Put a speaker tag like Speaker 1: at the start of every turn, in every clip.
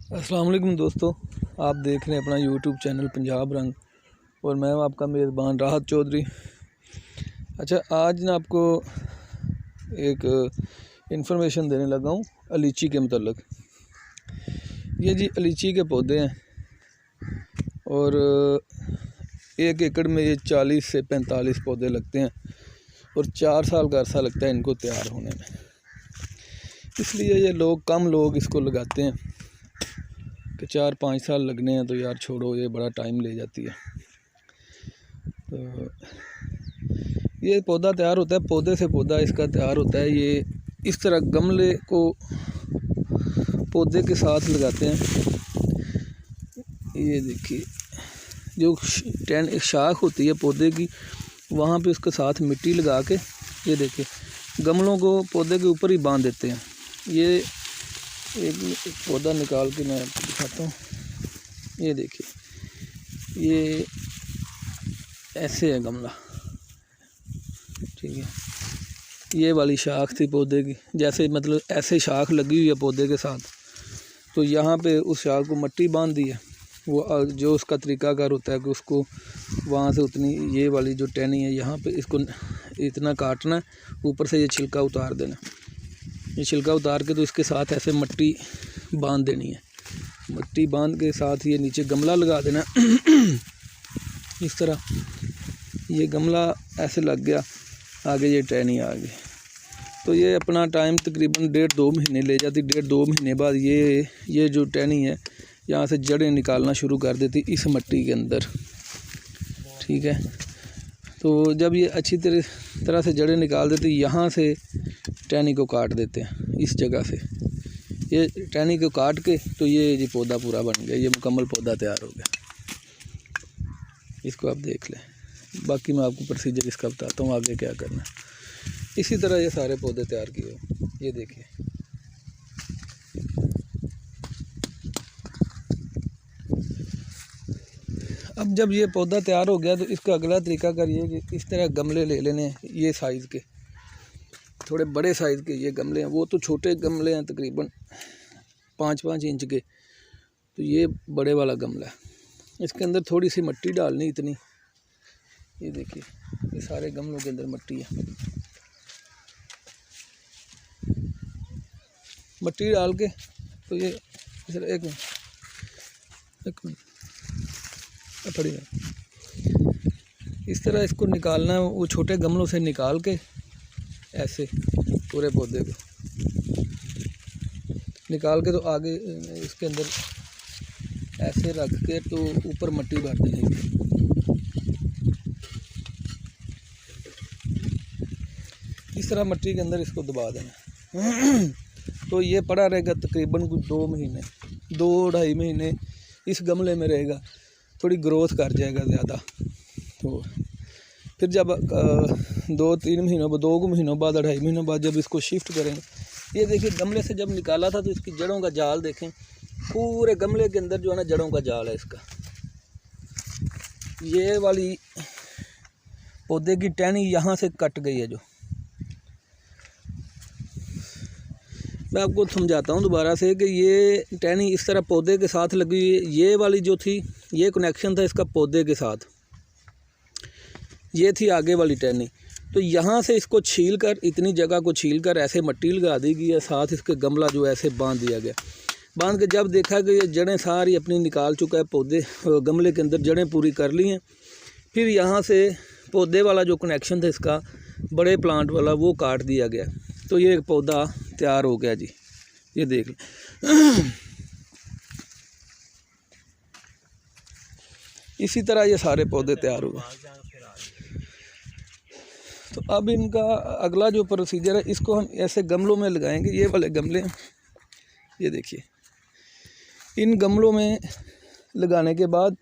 Speaker 1: अस्सलाम वालेकुम दोस्तों, आप देख रहे हैं अपना यूट्यूब चैनल पंजाब रंग और मैं हूं आपका मेज़बान राहत चौधरी। अच्छा, आज ना आपको एक इन्फॉर्मेशन देने लगा हूं अलीची के मतलब। ये जी अलीची के पौधे हैं और 1 एकड़ में ये 40 से 45 पौधे लगते हैं और 4 साल का अरसा लगता है इनको तैयार होने में। इसलिए ये कम लोग इसको लगाते हैं कि 4-5 साल लगने हैं तो यार छोड़ो, ये बड़ा टाइम ले जाती है। तो ये पौधा तैयार होता है, पौधे से पौधा इसका तैयार होता है। ये इस तरह गमले को पौधे के साथ लगाते हैं। ये देखिए, जो शाख होती है पौधे की, वहाँ पे उसके साथ मिट्टी लगा के ये देखिए गमलों को पौधे के ऊपर ही बांध देते हैं। ये एक पौधा निकाल के मैं आपको दिखाता हूँ। ये देखिए, ये ऐसे है गमला, ठीक है। ये वाली शाख थी पौधे की, जैसे मतलब ऐसे शाख लगी हुई है पौधे के साथ, तो यहाँ पे उस शाख को मट्टी बांध दी है। वो जो उसका तरीकाकार होता है कि उसको वहाँ से उतनी ये वाली जो टहनी है यहाँ पे इसको इतना काटना है, ऊपर से ये छिलका उतार देना। ये छिलका उतार के तो इसके साथ ऐसे मट्टी बांध देनी है। मट्टी बांध के साथ ये नीचे गमला लगा देना इस तरह। ये गमला ऐसे लग गया, आगे ये टहनी आ गई, तो ये अपना टाइम तकरीबन 1.5-2 महीने ले जाती। 1.5-2 महीने बाद ये जो टहनी है यहाँ से जड़ें निकालना शुरू कर देती इस मट्टी के अंदर, ठीक है। तो जब ये अच्छी तरह से जड़ें निकाल देती, यहाँ से टहनी को काट देते हैं इस जगह से। ये टहनी को काट के तो ये जी पौधा पूरा बन गया, ये मुकम्मल पौधा तैयार हो गया। इसको आप देख लें, बाकी मैं आपको प्रोसीजर इसका बताता हूँ आगे क्या करना है। इसी तरह ये सारे पौधे तैयार किए। ये देखिए, अब जब ये पौधा तैयार हो गया तो इसका अगला तरीका करिए कि इस तरह गमले ले लेने हैं। ये साइज़ के, थोड़े बड़े साइज़ के ये गमले हैं। वो तो छोटे गमले हैं तकरीबन 5-5 इंच के, तो ये बड़े वाला गमला है। इसके अंदर थोड़ी सी मिट्टी डालनी इतनी। ये देखिए, ये सारे गमलों के अंदर मिट्टी है। मिट्टी डाल के तो ये एक मिनट पड़ी है, इस तरह इसको निकालना है। वो छोटे गमलों से निकाल के ऐसे पूरे पौधे को निकाल के तो आगे इसके अंदर ऐसे रख के तो ऊपर मिट्टी भर देनी। इस तरह मिट्टी के अंदर इसको दबा देना तो ये पड़ा रहेगा तकरीबन कुछ 2-2.5 महीने इस गमले में रहेगा। थोड़ी ग्रोथ कर जाएगा ज़्यादा, तो फिर जब 2-3 महीनों बाद, 2 महीनों बाद, 2.5 महीनों बाद जब इसको शिफ्ट करेंगे, ये देखिए गमले से जब निकाला था तो इसकी जड़ों का जाल देखें, पूरे गमले के अंदर जो है ना जड़ों का जाल है इसका। ये वाली पौधे की टहनी यहाँ से कट गई है। जो मैं आपको समझाता हूँ दोबारा से कि ये टहनी इस तरह पौधे के साथ लगी हुई है। ये वाली जो थी, ये कनेक्शन था इसका पौधे के साथ, ये थी आगे वाली टहनी। तो यहाँ से इसको छील कर, इतनी जगह को छील कर ऐसे मिट्टी लगा दी गई है, साथ इसके गमला जो ऐसे बांध दिया गया। बांध के जब देखा कि ये जड़ें सारी अपनी निकाल चुका है, पौधे गमले के अंदर जड़ें पूरी कर ली हैं, फिर यहाँ से पौधे वाला जो कनेक्शन था इसका बड़े प्लांट वाला, वो काट दिया गया। तो ये एक पौधा तैयार हो गया जी। ये देख लें, इसी तरह ये सारे पौधे तैयार हो गए। तो अब इनका अगला जो प्रोसीजर है, इसको हम ऐसे गमलों में लगाएंगे। ये वाले गमले हैं, ये देखिए, इन गमलों में लगाने के बाद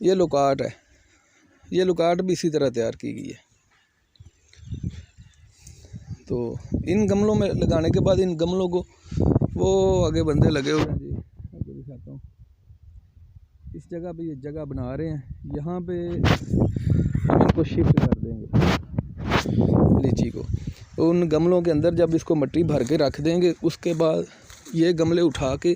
Speaker 1: ये लुकाट है, ये लुकाट भी इसी तरह तैयार की गई है। तो इन गमलों में लगाने के बाद इन गमलों को वो आगे बंदे लगे हुए हैं जी, आपको दिखाता हूँ। इस जगह पे ये जगह बना रहे हैं, यहाँ पे हम इसको शिफ्ट कर देंगे लीची को। तो उन गमलों के अंदर जब इसको मिट्टी भर के रख देंगे, उसके बाद ये गमले उठा के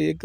Speaker 1: 1